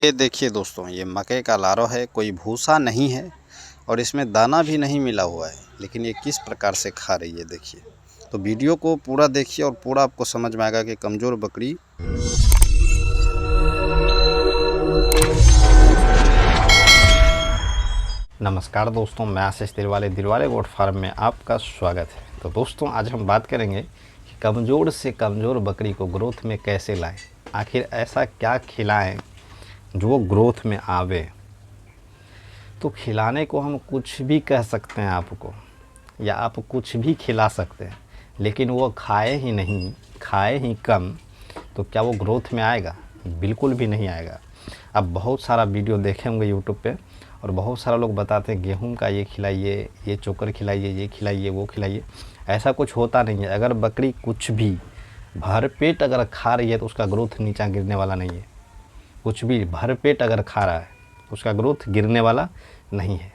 ये देखिए दोस्तों, ये मकई का लारो है, कोई भूसा नहीं है और इसमें दाना भी नहीं मिला हुआ है, लेकिन ये किस प्रकार से खा रही है देखिए। तो वीडियो को पूरा देखिए और पूरा आपको समझ में आएगा कि कमज़ोर बकरी। नमस्कार दोस्तों, मैं आशीष दिलवाले गोट फार्म में आपका स्वागत है। तो दोस्तों, आज हम बात करेंगे कि कमज़ोर से कमज़ोर बकरी को ग्रोथ में कैसे लाएं। आखिर ऐसा क्या खिलाएं जो वो ग्रोथ में आवे। तो खिलाने को हम कुछ भी कह सकते हैं आपको, या आप कुछ भी खिला सकते हैं, लेकिन वो खाए ही नहीं, खाए ही कम, तो क्या वो ग्रोथ में आएगा? बिल्कुल भी नहीं आएगा। अब बहुत सारा वीडियो देखे होंगे यूट्यूब पे, और बहुत सारा लोग बताते हैं गेहूं का ये खिलाइए, ये चोकर खिलाइए, ये खिलाइए, वो खिलाइए। ऐसा कुछ होता नहीं है। अगर बकरी कुछ भी भर पेट अगर खा रही है तो उसका ग्रोथ नीचा गिरने वाला नहीं है। कुछ भी भर पेट अगर खा रहा है उसका ग्रोथ गिरने वाला नहीं है।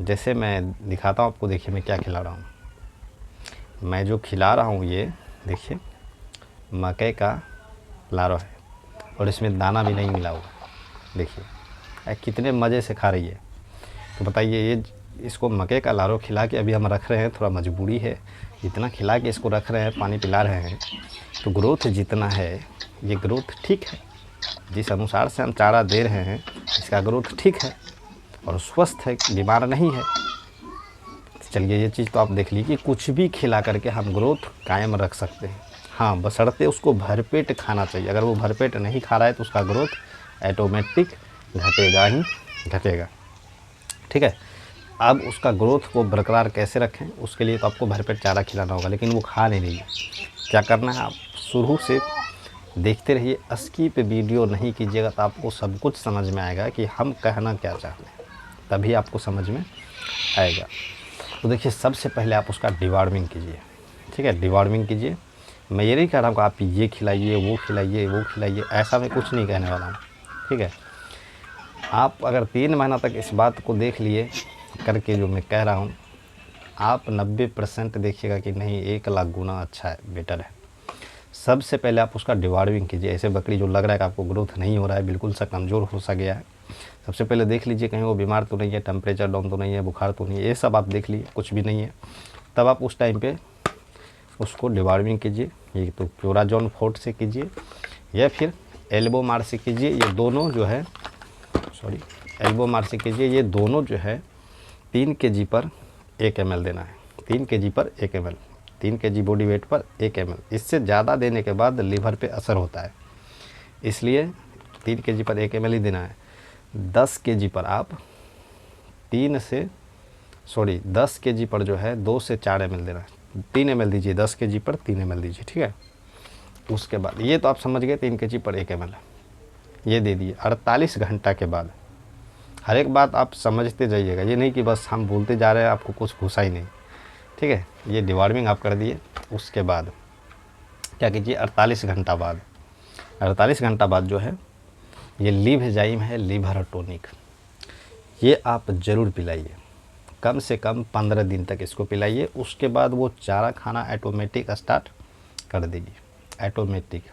जैसे मैं दिखाता हूँ आपको, देखिए मैं क्या खिला रहा हूँ। मैं जो खिला रहा हूँ ये देखिए, मकई का लारो है और इसमें दाना भी नहीं मिला हुआ। देखिए कितने मज़े से खा रही है। तो बताइए, ये इसको मकई का लारो खिला के अभी हम रख रहे हैं, थोड़ा मजबूरी है, इतना खिला के इसको रख रहे हैं, पानी पिला रहे हैं। तो ग्रोथ जितना है, ये ग्रोथ ठीक है। जिस अनुसार से हम चारा दे रहे हैं इसका ग्रोथ ठीक है और स्वस्थ है, बीमार नहीं है। चलिए, ये चीज़ तो आप देख लीजिए, कुछ भी खिला करके हम ग्रोथ कायम रख सकते हैं। हाँ, बशर्ते उसको भरपेट खाना चाहिए। अगर वो भरपेट नहीं खा रहा है तो उसका ग्रोथ ऑटोमेटिक घटेगा ही घटेगा। ठीक है। अब उसका ग्रोथ को बरकरार कैसे रखें, उसके लिए तो आपको भरपेट चारा खिलाना होगा, लेकिन वो खा नहीं रही है। क्या करना है, आप शुरू से देखते रहिए, स्किप वीडियो नहीं कीजिएगा तो आपको सब कुछ समझ में आएगा कि हम कहना क्या चाहते हैं, तभी आपको समझ में आएगा। तो देखिए, सबसे पहले आप उसका डिवॉर्मिंग कीजिए। ठीक है, डिवॉर्मिंग कीजिए। मैं ये नहीं कह रहा हूँ कि आप ये खिलाइए, वो खिलाइए, वो खिलाइए, ऐसा मैं कुछ नहीं कहने वाला हूँ। ठीक है, आप अगर 3 महीना तक इस बात को देख लिए करके जो मैं कह रहा हूँ, आप 90% देखिएगा कि नहीं, 1 लाख गुना अच्छा है, बेटर है। सबसे पहले आप उसका डिवॉर्मिंग कीजिए। ऐसे बकरी जो लग रहा है कि आपको ग्रोथ नहीं हो रहा है, बिल्कुल सा कमज़ोर हो सा गया है, सबसे पहले देख लीजिए कहीं वो बीमार तो नहीं है, टेम्परेचर डाउन तो नहीं है, बुखार तो नहीं है, ये सब आप देख लीजिए, कुछ भी नहीं है। तब आप उस टाइम पे उसको डिवॉर्मिंग कीजिए। ये तो प्योराजॉन फोर्ट से कीजिए या फिर एल्बो मार से कीजिए। ये दोनों जो है, एल्बो मार से कीजिए। ये दोनों जो है 3 kg पर 1 ml देना है। 3 kg पर 1 ml, 3 kg बॉडी वेट पर 1 ml। इससे ज़्यादा देने के बाद लीवर पे असर होता है, इसलिए 3 kg पर 1 ml ही देना है। 10 kg पर आप 10 kg पर जो है 2 से 4 ml देना है। 3 ml दीजिए, 10 kg पर 3 ml दीजिए। ठीक है, उसके बाद ये तो आप समझ गए, 3 kg पर 1 ml ये दे दिए। 48 घंटा के बाद हर एक बात आप समझते जाइएगा, ये नहीं कि बस हम बोलते जा रहे हैं, आपको कुछ घुसा ही नहीं। ठीक है, ये डिवॉर्मिंग आप कर दिए। उसके बाद क्या कीजिए, 48 घंटा बाद, 48 घंटा बाद जो है ये लिवजाइम है, लिवर टॉनिक, ये आप ज़रूर पिलाइए। कम से कम 15 दिन तक इसको पिलाइए। उसके बाद वो चारा खाना ऑटोमेटिक स्टार्ट कर देगी, ऑटोमेटिक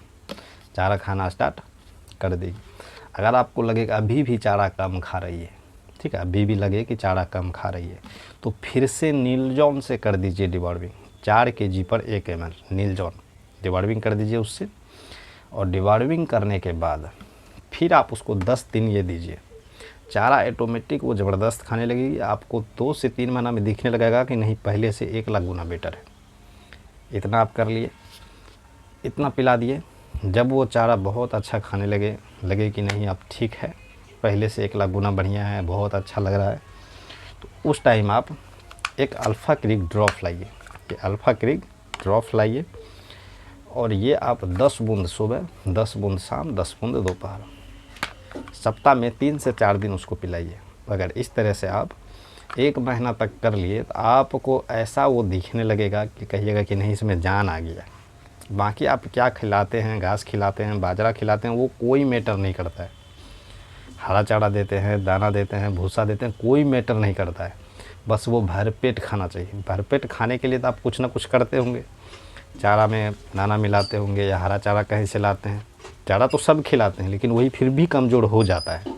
चारा खाना स्टार्ट कर देगी। अगर आपको लगे कि अभी भी चारा कम खा रही है, ठीक है, अभी भी लगे कि चारा कम खा रही है, तो फिर से नीलजॉन से कर दीजिए डिवॉर्मिंग। 4 kg पर 1 ml नीलजॉन डिवॉर्मिंग कर दीजिए उससे। और डिवॉर्मिंग करने के बाद फिर आप उसको 10 दिन ये दीजिए। चारा ऑटोमेटिक वो ज़बरदस्त खाने लगेगी। आपको 2 से 3 महीना में दिखने लगेगा कि नहीं, पहले से 1 लाख गुना बेटर है। इतना आप कर लिए, इतना पिला दिए। जब वो चारा बहुत अच्छा खाने लगे कि नहीं, अब ठीक है, पहले से 1 लाख गुना बढ़िया है, बहुत अच्छा लग रहा है, तो उस टाइम आप एक अल्फ़ा क्रिक ड्रॉप लाइए। ये अल्फ़ा क्रिक ड्रॉप लाइए और ये आप 10 बूंद सुबह, 10 बूंद शाम, 10 बूंद दोपहर, सप्ताह में 3 से 4 दिन उसको पिलाइए। अगर इस तरह से आप 1 महीना तक कर लिए तो आपको ऐसा वो दिखने लगेगा कि कहिएगा कि नहीं, इसमें जान आ गया। बाकी आप क्या खिलाते हैं, घास खिलाते हैं, बाजरा खिलाते हैं, वो कोई मैटर नहीं करता है। हरा चारा देते हैं, दाना देते हैं, भूसा देते हैं, कोई मैटर नहीं करता है। बस वो भरपेट खाना चाहिए। भरपेट खाने के लिए तो आप कुछ ना कुछ करते होंगे, चारा में दाना मिलाते होंगे या हरा चारा कहीं से लाते हैं, चारा तो सब खिलाते हैं, लेकिन वही फिर भी कमज़ोर हो जाता है।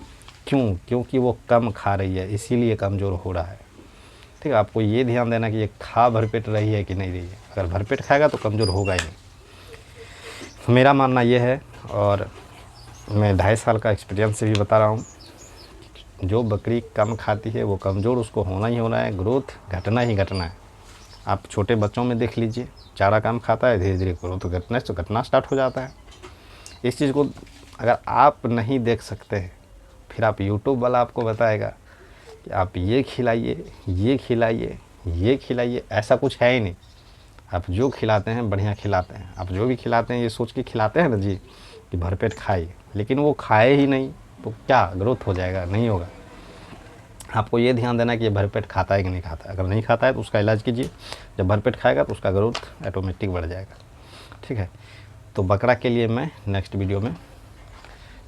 क्यों? क्योंकि वो कम खा रही है, इसीलिए कमज़ोर हो रहा है। ठीक है, आपको ये ध्यान देना कि ये खा भरपेट रही है कि नहीं रही है। अगर भरपेट खाएगा तो कमज़ोर होगा ही नहीं। मेरा मानना ये है, और मैं 2.5 साल का एक्सपीरियंस से भी बता रहा हूँ, जो बकरी कम खाती है वो कमज़ोर उसको होना ही होना है, ग्रोथ घटना ही घटना है। आप छोटे बच्चों में देख लीजिए, चारा कम खाता है, धीरे धीरे ग्रोथ घटना स्टार्ट हो जाता है। इस चीज़ को अगर आप नहीं देख सकते हैं, फिर आप यूट्यूब वाला आपको बताएगा कि आप ये खिलाइए, ये खिलाइए, ये खिलाइए, ऐसा कुछ है ही नहीं। आप जो खिलाते हैं बढ़िया खिलाते हैं, आप जो भी खिलाते हैं ये सोच के खिलाते हैं ना जी कि भरपेट खाइए, लेकिन वो खाए ही नहीं तो क्या ग्रोथ हो जाएगा? नहीं होगा। आपको ये ध्यान देना कि ये भरपेट खाता है कि नहीं खाता है। अगर नहीं खाता है तो उसका इलाज कीजिए, जब भरपेट खाएगा तो उसका ग्रोथ ऑटोमेटिक बढ़ जाएगा। ठीक है, तो बकरा के लिए मैं नेक्स्ट वीडियो में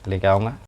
लेके आऊँगा।